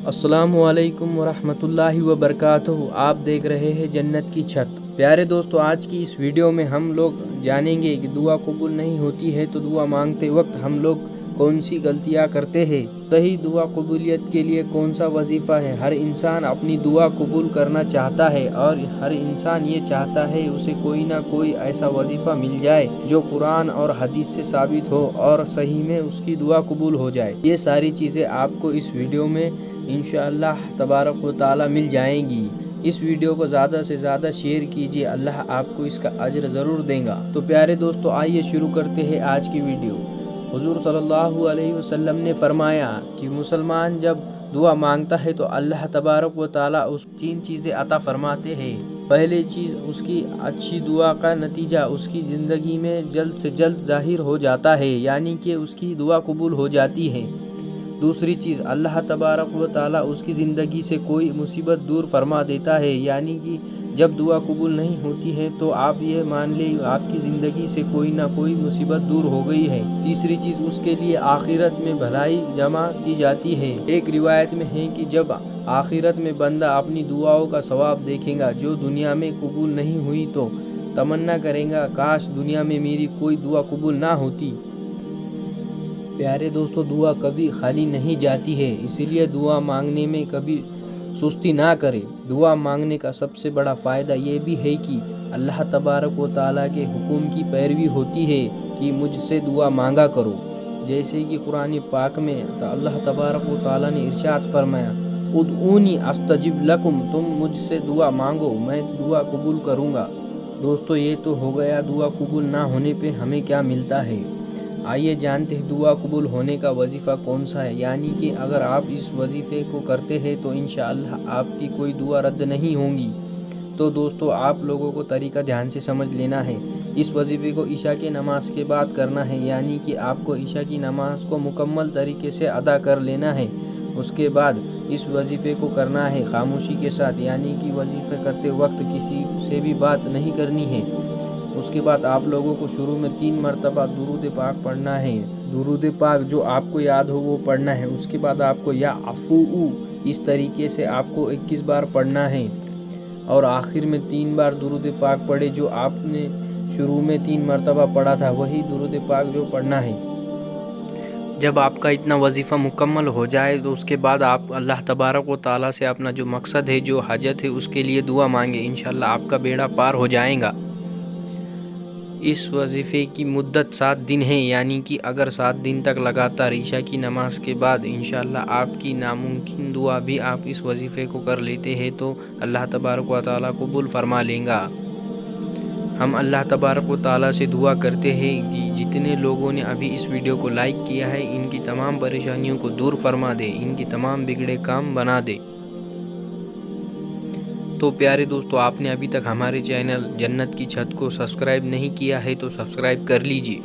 अस्सलामुअलैकुम वरहमतुल्लाहि वबरकातुहू। आप देख रहे हैं जन्नत की छत। प्यारे दोस्तों, आज की इस वीडियो में हम लोग जानेंगे कि दुआ कबूल नहीं होती है तो दुआ मांगते वक्त हम लोग कौन सी गलतियां करते हैं। सही दुआ कबूलियत के लिए कौन सा वजीफ़ा है। हर इंसान अपनी दुआ कबूल करना चाहता है और हर इंसान ये चाहता है उसे कोई ना कोई ऐसा वजीफ़ा मिल जाए जो कुरान और हदीस से साबित हो और सही में उसकी दुआ कबूल हो जाए। ये सारी चीज़ें आपको इस वीडियो में इंशाअल्लाह तबारक व तआला मिल जाएंगी। इस वीडियो को ज़्यादा से ज़्यादा शेयर कीजिए, अल्लाह आपको इसका अजर ज़रूर देगा। तो प्यारे दोस्तों, आइए शुरू करते हैं आज की वीडियो। हुजूर सल्लल्लाहु अलैहि वसल्लम ने फरमाया कि मुसलमान जब दुआ मांगता है तो अल्लाह तबारक व तआला उस 3 चीज़ें अता फरमाते हैं। पहली चीज़, उसकी अच्छी दुआ का नतीजा उसकी ज़िंदगी में जल्द से जल्द ज़ाहिर हो जाता है, यानी कि उसकी दुआ कबूल हो जाती है। दूसरी चीज़, अल्लाह तबारक व तआला उसकी ज़िंदगी से कोई मुसीबत दूर फरमा देता है, यानी कि जब दुआ कबूल नहीं होती है तो आप ये मान लें आपकी ज़िंदगी से कोई ना कोई मुसीबत दूर हो गई है। तीसरी चीज़, उसके लिए आखिरत में भलाई जमा की जाती है। एक रिवायत में है कि जब आखिरत में बंदा अपनी दुआओं का सवाब देखेगा जो दुनिया में कबूल नहीं हुई तो तमन्ना करेगा काश दुनिया में मेरी कोई दुआ कबूल ना होती। प्यारे दोस्तों, दुआ कभी खाली नहीं जाती है, इसीलिए दुआ मांगने में कभी सुस्ती ना करें। दुआ मांगने का सबसे बड़ा फ़ायदा ये भी है कि अल्लाह तबारक व तआला के हुक्म की पैरवी होती है कि मुझसे दुआ मांगा करो। जैसे कि कुरान पाक में अल्लाह तबारक व तआला ने इरशाद फरमाया, उदऊनी अस्तजिब लकुम, तुम मुझसे दुआ मांगो मैं दुआ कबूल करूँगा। दोस्तों, ये तो हो गया दुआ कबूल ना होने पे हमें क्या मिलता है। आइए जानते हैं दुआ कबूल होने का वजीफ़ा कौन सा है। यानी कि अगर आप इस वजीफ़े को करते हैं तो इंशाअल्लाह आपकी कोई दुआ रद्द नहीं होंगी। तो दोस्तों, आप लोगों को तरीका ध्यान से समझ लेना है। इस वजीफ़े को ईशा के नमाज के बाद करना है, यानी कि आपको ईशा की नमाज को मुकम्मल तरीके से अदा कर लेना है। उसके बाद इस वजीफ़े को करना है खामोशी के साथ, यानी कि वजीफ़े करते वक्त किसी से भी बात नहीं करनी है। उसके बाद आप लोगों को शुरू में 3 मरतबा दुरूद पाक पढ़ना है। दुरूद पाक जो आपको याद हो वो पढ़ना है। उसके बाद आपको या अफ़ू इस तरीके से आपको 21 बार पढ़ना है और आखिर में 3 बार दुरूद पाक पढ़े जो आपने शुरू में 3 मरतबा पढ़ा था, वही दुरूद पाक जो पढ़ना है। जब आपका इतना वजीफ़ा मुकम्मल हो जाए तो उसके बाद आप अल्लाह तबारक व तआला से अपना जो मकसद है, जो हाजत है, उसके लिए दुआ मांगे। इंशाअल्लाह आपका बेड़ा पार हो जाएगा। इस वजीफ़े की मुद्दत 7 दिन है, यानी कि अगर 7 दिन तक लगातार ईशा की नमाज के बाद इंशाअल्लाह आपकी नामुमकिन दुआ भी आप इस वजीफ़े को कर लेते हैं तो अल्लाह तबारक व तआला कबूल फरमा लेगा। हम अल्लाह तबारक व तआला से दुआ करते हैं कि जितने लोगों ने अभी इस वीडियो को लाइक किया है इनकी तमाम परेशानियों को दूर फरमा दे, इनकी तमाम बिगड़े काम बना दे। तो प्यारे दोस्तों, आपने अभी तक हमारे चैनल जन्नत की छत को सब्सक्राइब नहीं किया है तो सब्सक्राइब कर लीजिए।